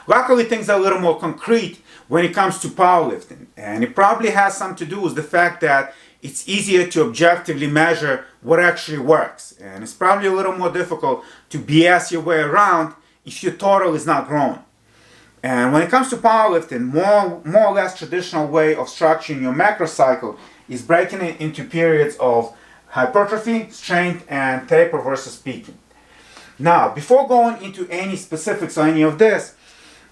Luckily, things are a little more concrete when it comes to powerlifting, and it probably has something to do with the fact that it's easier to objectively measure what actually works, and it's probably a little more difficult to BS your way around if your total is not growing. And when it comes to powerlifting, more or less traditional way of structuring your macro cycle is breaking it into periods of hypertrophy, strength, and taper versus peaking. Now, before going into any specifics or any of this,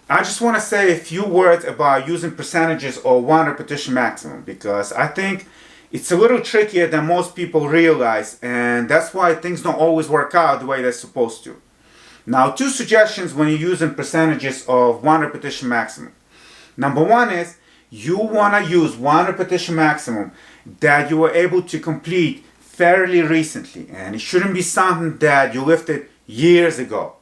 I just want to say a few words about using percentages or one repetition maximum, because I think it's a little trickier than most people realize, and that's why things don't always work out the way they're supposed to. Now, two suggestions when you're using percentages of one repetition maximum. Number one is you want to use one repetition maximum that you were able to complete fairly recently, and it shouldn't be something that you lifted years ago.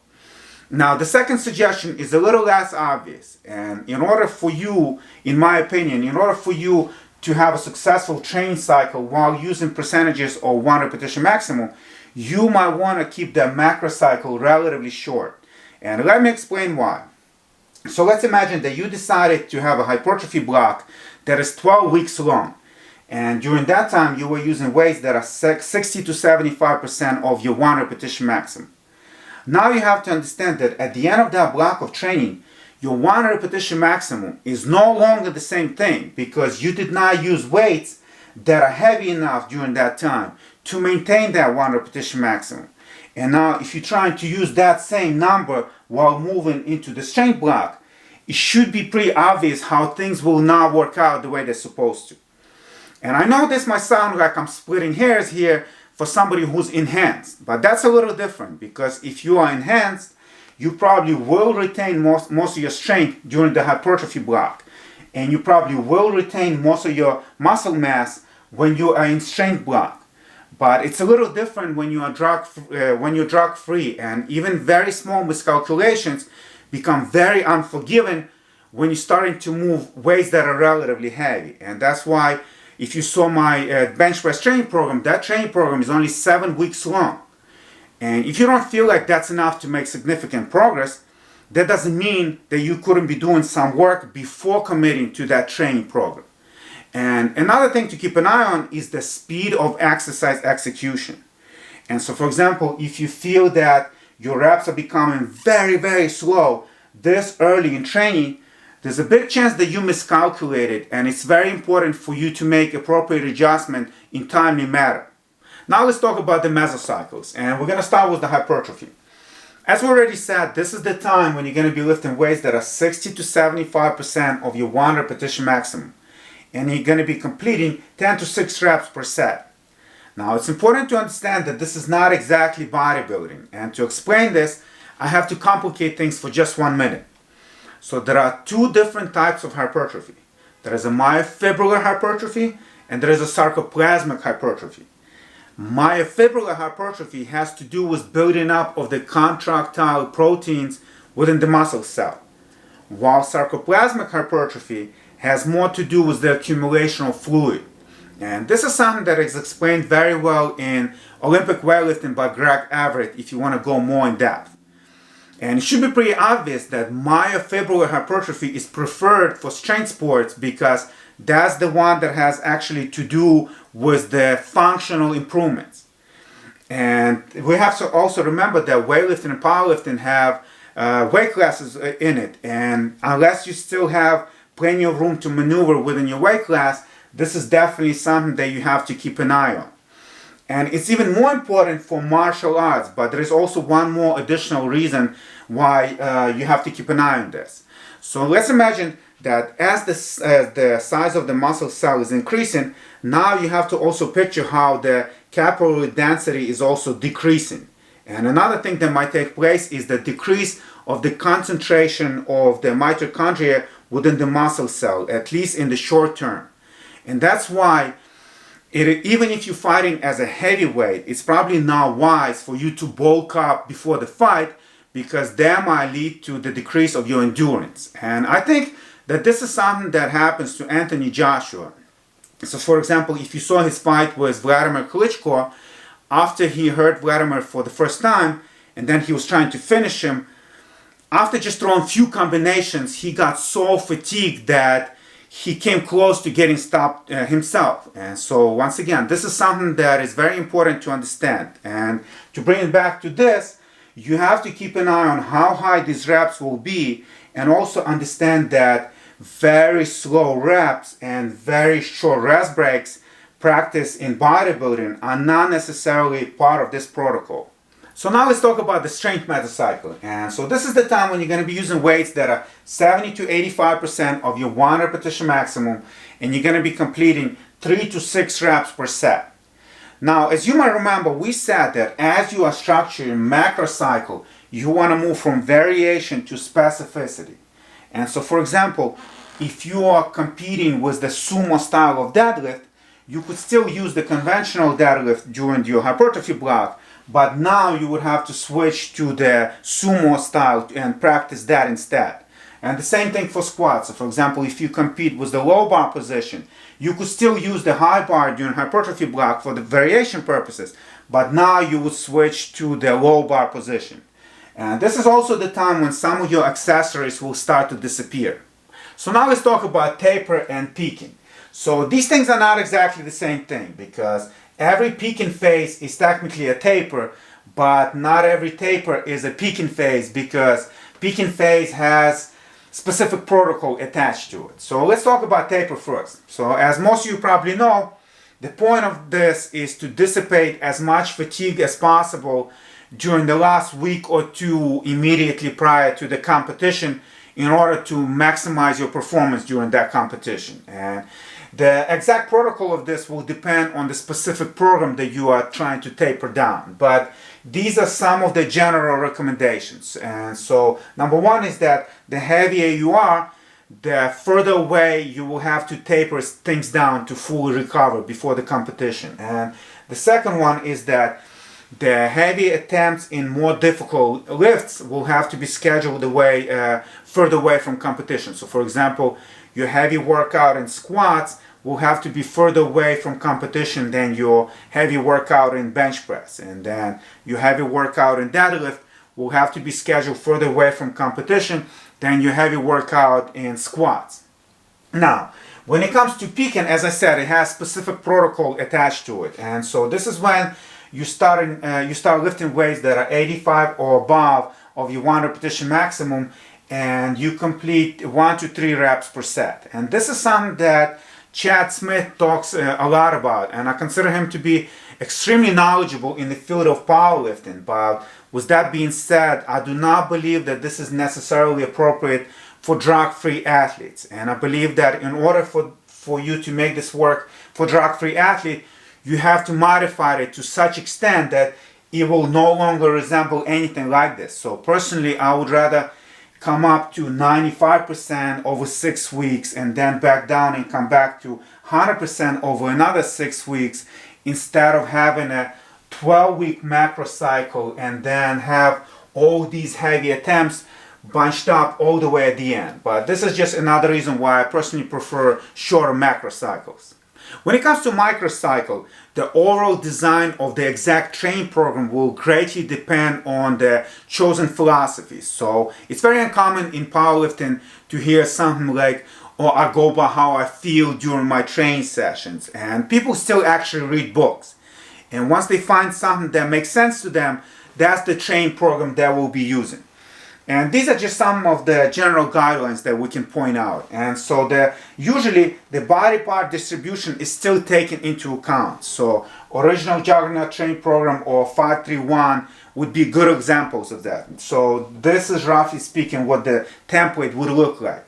Now, the second suggestion is a little less obvious, and in order for you, in my opinion, in order for you to have a successful training cycle while using percentages or one repetition maximum, you might want to keep the macro cycle relatively short. And let me explain why. So let's imagine that you decided to have a hypertrophy block that is 12 weeks long. And during that time, you were using weights that are 60 to 75% of your one repetition maximum. Now you have to understand that at the end of that block of training, your one repetition maximum is no longer the same thing because you did not use weights that are heavy enough during that time to maintain that one repetition maximum. And now if you're trying to use that same number while moving into the strength block, it should be pretty obvious how things will not work out the way they're supposed to. And I know this might sound like I'm splitting hairs here for somebody who's enhanced, but that's a little different because if you are enhanced, you probably will retain most of your strength during the hypertrophy block, and you probably will retain most of your muscle mass when you are in strength block. But it's a little different when you are drug free, and even very small miscalculations become very unforgiving when you're starting to move weights that are relatively heavy. And that's why if you saw my bench press training program, that training program is only 7 weeks long. And if you don't feel like that's enough to make significant progress, that doesn't mean that you couldn't be doing some work before committing to that training program. And another thing to keep an eye on is the speed of exercise execution. And so, for example, if you feel that your reps are becoming very, very slow this early in training, there's a big chance that you miscalculated, and it's very important for you to make appropriate adjustment in timely manner. Now let's talk about the mesocycles, and we're going to start with the hypertrophy. As we already said, this is the time when you're going to be lifting weights that are 60 to 75% of your one repetition maximum, and you're going to be completing 10 to 6 reps per set. Now it's important to understand that this is not exactly bodybuilding, and to explain this, I have to complicate things for just 1 minute. So there are two different types of hypertrophy. There is a myofibrillar hypertrophy and there is a sarcoplasmic hypertrophy. Myofibrillar hypertrophy has to do with building up of the contractile proteins within the muscle cell, while sarcoplasmic hypertrophy has more to do with the accumulation of fluid. And this is something that is explained very well in Olympic weightlifting by Greg Everett if you want to go more in depth. And it should be pretty obvious that myofibrillar hypertrophy is preferred for strength sports because that's the one that has actually to do with the functional improvements. And we have to also remember that weightlifting and powerlifting have weight classes in it. And unless you still have plenty of room to maneuver within your weight class, this is definitely something that you have to keep an eye on. And it's even more important for martial arts, but there is also one more additional reason why you have to keep an eye on this. So let's imagine that as the size of the muscle cell is increasing, now you have to also picture how the capillary density is also decreasing. And another thing that might take place is the decrease of the concentration of the mitochondria within the muscle cell, at least in the short term. And that's why even if you're fighting as a heavyweight, it's probably not wise for you to bulk up before the fight because that might lead to the decrease of your endurance. And I think that this is something that happens to Anthony Joshua. So for example, if you saw his fight with Vladimir Klitschko, after he hurt Vladimir for the first time, and then he was trying to finish him, after just throwing few combinations, he got so fatigued that he came close to getting stopped himself. And so once again, this is something that is very important to understand. And to bring it back to this, you have to keep an eye on how high these reps will be, and also understand that very slow reps and very short rest breaks practiced in bodybuilding are not necessarily part of this protocol. So now let's talk about the strength metacycle. And so this is the time when you're going to be using weights that are 70 to 85% of your 1 repetition maximum, and you're going to be completing 3 to 6 reps per set. Now, as you might remember, we said that as you are structuring macro cycle, you want to move from variation to specificity. And so, for example, if you are competing with the sumo style of deadlift, you could still use the conventional deadlift during your hypertrophy block, but now you would have to switch to the sumo style and practice that instead. And the same thing for squats. So for example, if you compete with the low bar position, you could still use the high bar during hypertrophy block for the variation purposes, but now you would switch to the low bar position. And this is also the time when some of your accessories will start to disappear. So now let's talk about taper and peaking. So these things are not exactly the same thing, because every peaking phase is technically a taper, but not every taper is a peaking phase, because peaking phase has specific protocol attached to it. So let's talk about taper first. So as most of you probably know, the point of this is to dissipate as much fatigue as possible during the last week or two immediately prior to the competition, in order to maximize your performance during that competition. And the exact protocol of this will depend on the specific program that you are trying to taper down. But these are some of the general recommendations. And so number one is that the heavier you are, the further away you will have to taper things down to fully recover before the competition. And the second one is that the heavy attempts in more difficult lifts will have to be scheduled further away from competition. So for example, your heavy workout in squats will have to be further away from competition than your heavy workout in bench press. And then your heavy workout in deadlift will have to be scheduled further away from competition than your heavy workout in squats. Now, when it comes to peaking, as I said, it has specific protocol attached to it. And so this is when you start lifting weights that are 85 or above of your 1 repetition maximum, and you complete 1 to 3 reps per set. And this is something that Chad Smith talks a lot about, and I consider him to be extremely knowledgeable in the field of powerlifting. But with that being said, I do not believe that this is necessarily appropriate for drug-free athletes. And I believe that in order for you to make this work for drug-free athlete, you have to modify it to such extent that it will no longer resemble anything like this. So personally, I would rather come up to 95% over 6 weeks and then back down and come back to 100% over another 6 weeks, instead of having a 12-week macro cycle and then have all these heavy attempts bunched up all the way at the end. But this is just another reason why I personally prefer shorter macro cycles. When it comes to microcycle, the overall design of the exact training program will greatly depend on the chosen philosophy. So it's very uncommon in powerlifting to hear something like, "Oh, I go by how I feel during my training sessions." And people still actually read books. And once they find something that makes sense to them, that's the training program that we'll be using. And these are just some of the general guidelines that we can point out. And so usually the body part distribution is still taken into account. So original Juggernaut training program or 5-3-1 would be good examples of that. So this is roughly speaking what the template would look like.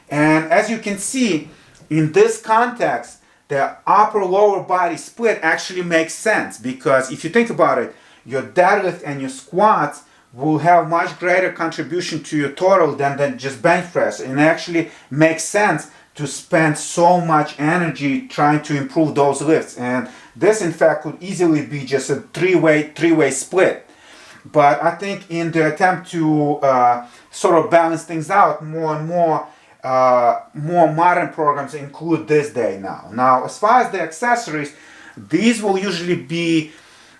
And as you can see, in this context, the upper-lower body split actually makes sense, because if you think about it, your deadlift and your squats will have much greater contribution to your total than just bench press. And it actually makes sense to spend so much energy trying to improve those lifts. And this, in fact, could easily be just a three-way split. But I think in the attempt to sort of balance things out, more and more modern programs include this day now. Now, as far as the accessories, these will usually be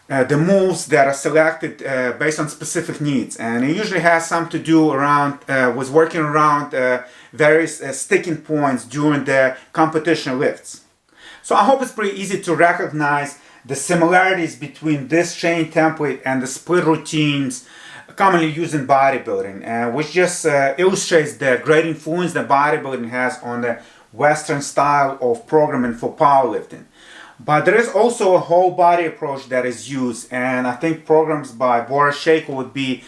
the moves that are selected based on specific needs, and it usually has something to do around with working around various sticking points during the competition lifts. So I hope it's pretty easy to recognize the similarities between this training template and the split routines commonly used in bodybuilding, which just illustrates the great influence that bodybuilding has on the Western style of programming for powerlifting. But there is also a whole body approach that is used, and I think programs by Boris Shaiko would be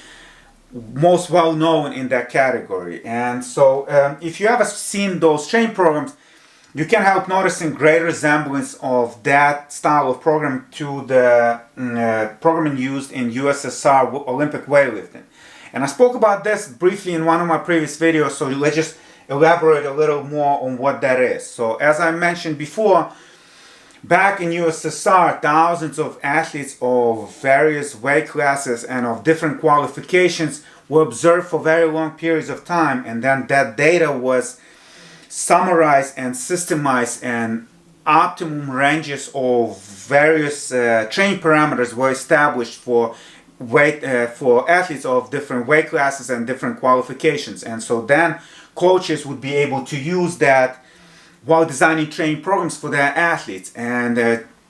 most well known in that category. And so if you ever seen those training programs, you can help noticing great resemblance of that style of program to the programming used in USSR Olympic weightlifting. And I spoke about this briefly in one of my previous videos, so let's just elaborate a little more on what that is. So as I mentioned before, back in USSR, thousands of athletes of various weight classes and of different qualifications were observed for very long periods of time, and then that data was summarized and systemized, and optimum ranges of various training parameters were established for athletes of different weight classes and different qualifications. And so then coaches would be able to use that while designing training programs for their athletes. And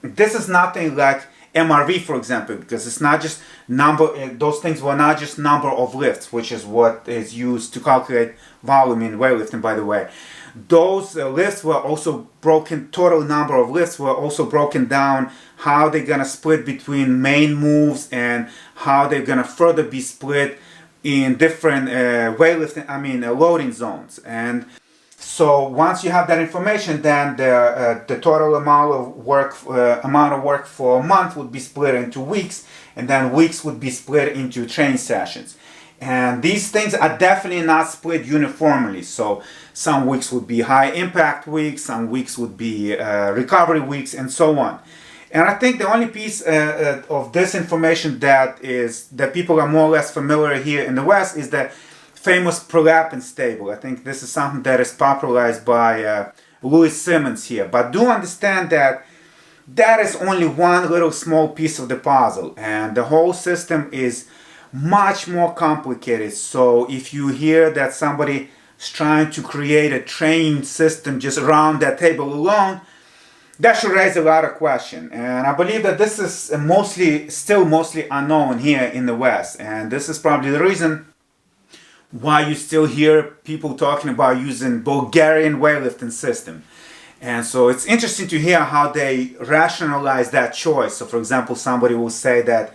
this is nothing like MRV, for example, because it's not just those things were not just number of lifts, which is what is used to calculate volume in weightlifting, by the way. Those lifts were also total number of lifts were also broken down, how they're going to split between main moves and how they're going to further be split in different loading zones. And so once you have that information, then the total amount of work for a month would be split into weeks, and then weeks would be split into training sessions. And these things are definitely not split uniformly. So some weeks would be high impact weeks, some weeks would be recovery weeks, and so on. And I think the only piece of this information that people are more or less familiar here in the West is the famous prolapse table. I think this is something that is popularized by Louis Simmons here. But do understand that that is only one little small piece of the puzzle, and the whole system is much more complicated. So if you hear that somebody is trying to create a training system just around that table alone, that should raise a lot of questions. And I believe that this is still mostly unknown here in the West. And this is probably the reason why you still hear people talking about using Bulgarian weightlifting system. And so it's interesting to hear how they rationalize that choice. So for example, somebody will say that,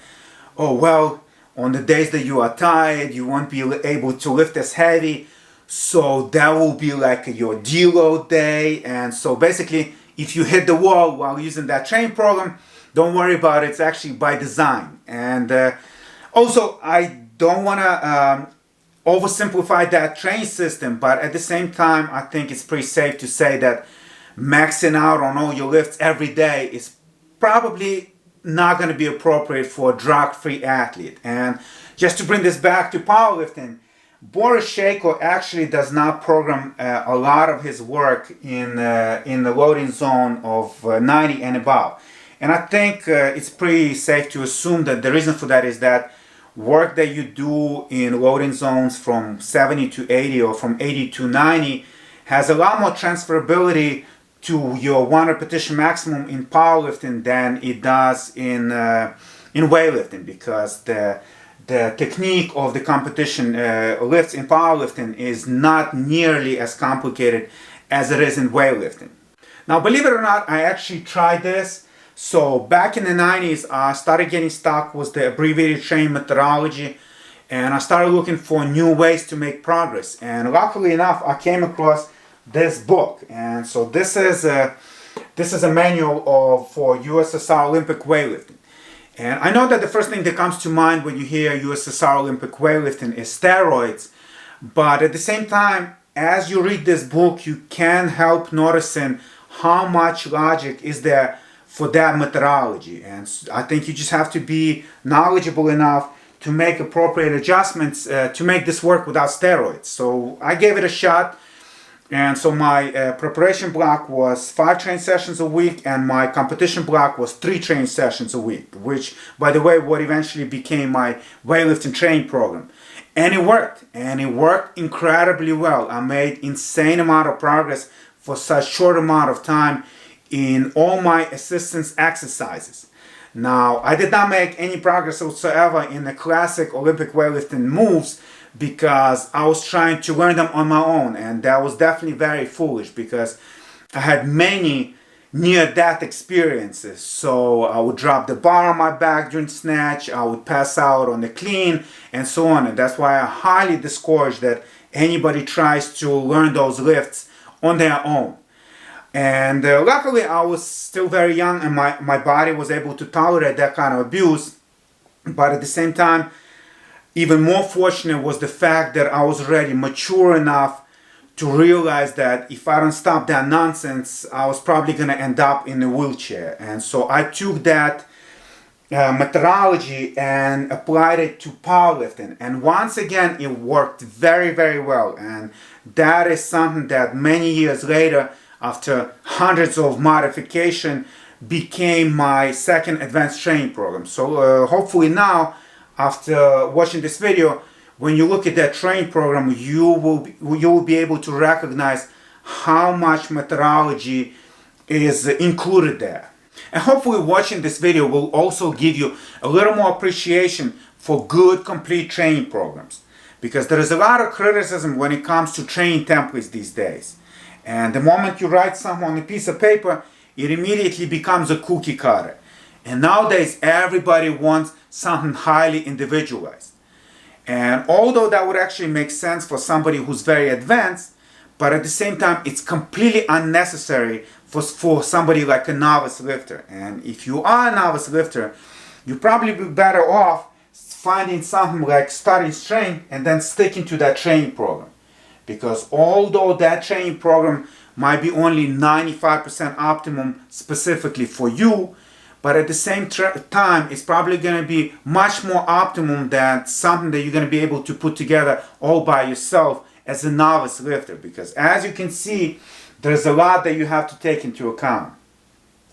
oh well, on the days that you are tired, you won't be able to lift as heavy, so that will be like your deload day. And so basically, if you hit the wall while using that training program, don't worry about it, it's actually by design. And also, I don't want to oversimplify that training system, but at the same time, I think it's pretty safe to say that maxing out on all your lifts every day is probably not going to be appropriate for a drug-free athlete. And just to bring this back to powerlifting, Boris Shaiko actually does not program a lot of his work in the loading zone of 90 and above. And I think it's pretty safe to assume that the reason for that is that work that you do in loading zones from 70 to 80 or from 80 to 90 has a lot more transferability to your one repetition maximum in powerlifting than it does in weightlifting, because the technique of the competition lifts in powerlifting is not nearly as complicated as it is in weightlifting. Now, believe it or not, I actually tried this. So back in the 90s, I started getting stuck with the abbreviated training methodology, and I started looking for new ways to make progress. And luckily enough, I came across this book. And so this is a manual for USSR Olympic weightlifting. And I know that the first thing that comes to mind when you hear USSR Olympic weightlifting is steroids, but at the same time, as you read this book, you can't help noticing how much logic is there for that methodology. And I think you just have to be knowledgeable enough to make appropriate adjustments to make this work without steroids. So I gave it a shot. And so my preparation block was 5 training sessions a week, and my competition block was 3 training sessions a week, which, by the way, what eventually became my weightlifting training program. And it worked incredibly well. I made insane amount of progress for such short amount of time in all my assistance exercises. Now, I did not make any progress whatsoever in the classic Olympic weightlifting moves because I was trying to learn them on my own, and that was definitely very foolish because I had many near-death experiences. So I would drop the bar on my back during snatch, I would pass out on the clean, and so on. And that's why I highly discourage that anybody tries to learn those lifts on their own. And luckily I was still very young and my body was able to tolerate that kind of abuse. But at the same time, even more fortunate was the fact that I was already mature enough to realize that if I don't stop that nonsense, I was probably going to end up in a wheelchair. And so I took that methodology and applied it to powerlifting. And once again, it worked very, very well. And that is something that many years later, after hundreds of modification, became my second advanced training program. So hopefully now, after watching this video, when you look at that training program, you will be able to recognize how much methodology is included there. And hopefully watching this video will also give you a little more appreciation for good, complete training programs. Because there is a lot of criticism when it comes to training templates these days. And the moment you write something on a piece of paper, it immediately becomes a cookie cutter. And nowadays, everybody wants something highly individualized. And although that would actually make sense for somebody who's very advanced, but at the same time, it's completely unnecessary for somebody like a novice lifter. And if you are a novice lifter, you'd probably be better off finding something like starting strength and then sticking to that training program. Because although that training program might be only 95% optimum specifically for you, but at the same time, it's probably going to be much more optimum than something that you're going to be able to put together all by yourself as a novice lifter. Because as you can see, there's a lot that you have to take into account.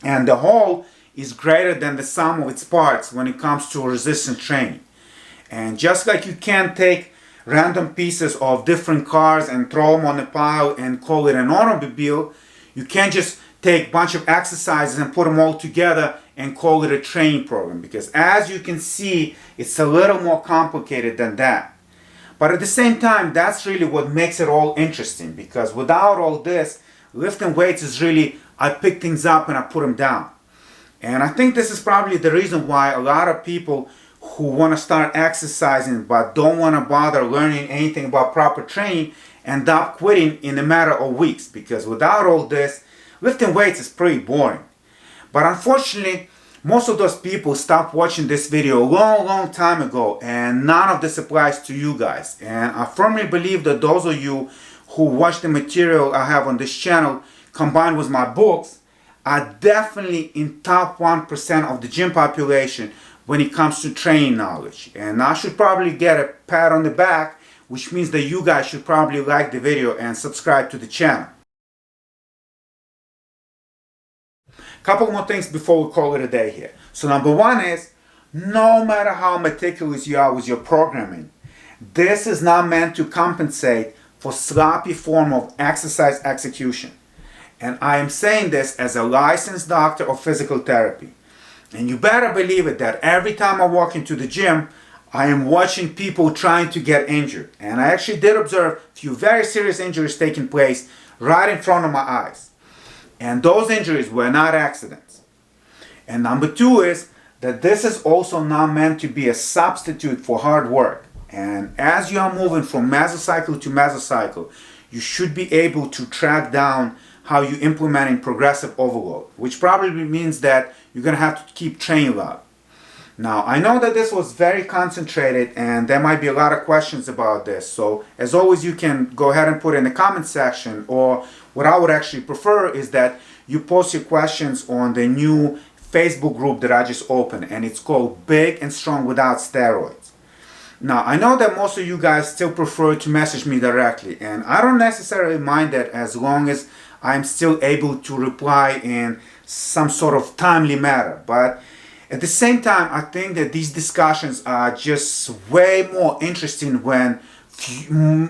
And the whole is greater than the sum of its parts when it comes to resistance training. And just like you can't take random pieces of different cars and throw them on a pile and call it an automobile, you can't just take a bunch of exercises and put them all together and call it a training program. Because as you can see, it's a little more complicated than that. But at the same time, that's really what makes it all interesting. Because without all this, lifting weights is really, I pick things up and I put them down. And I think this is probably the reason why a lot of people who want to start exercising but don't want to bother learning anything about proper training end up quitting in a matter of weeks. Because without all this, lifting weights is pretty boring. But unfortunately, most of those people stopped watching this video a long time ago, and none of this applies to you guys. And I firmly believe that those of you who watch the material I have on this channel combined with my books are definitely in top 1% of the gym population when it comes to training knowledge. And I should probably get a pat on the back, which means that you guys should probably like the video and subscribe to the channel. Couple more things before we call it a day here. So number one is, no matter how meticulous you are with your programming, this is not meant to compensate for sloppy form of exercise execution. And I am saying this as a licensed doctor of physical therapy. And you better believe it that every time I walk into the gym, I am watching people trying to get injured. And I actually did observe a few very serious injuries taking place right in front of my eyes. And those injuries were not accidents. And number two is that this is also not meant to be a substitute for hard work. And as you are moving from mesocycle to mesocycle, you should be able to track down how you're implementing progressive overload, which probably means that you're going to have to keep training a lot. Now, I know that this was very concentrated and there might be a lot of questions about this. So as always, you can go ahead and put it in the comment section, or what I would actually prefer is that you post your questions on the new Facebook group that I just opened, and it's called Big and Strong Without Steroids. Now, I know that most of you guys still prefer to message me directly, and I don't necessarily mind that as long as I'm still able to reply in some sort of timely manner. But at the same time, I think that these discussions are just way more interesting when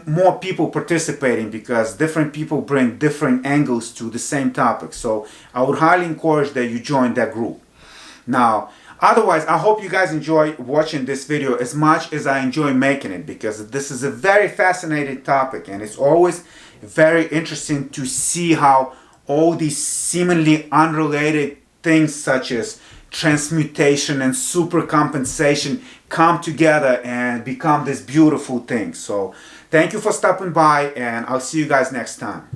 more people participating, because different people bring different angles to the same topic. So I would highly encourage that you join that group. Now, otherwise, I hope you guys enjoy watching this video as much as I enjoy making it, because this is a very fascinating topic, and it's always very interesting to see how all these seemingly unrelated things such as transmutation and supercompensation come together and become this beautiful thing. So thank you for stopping by, and I'll see you guys next time.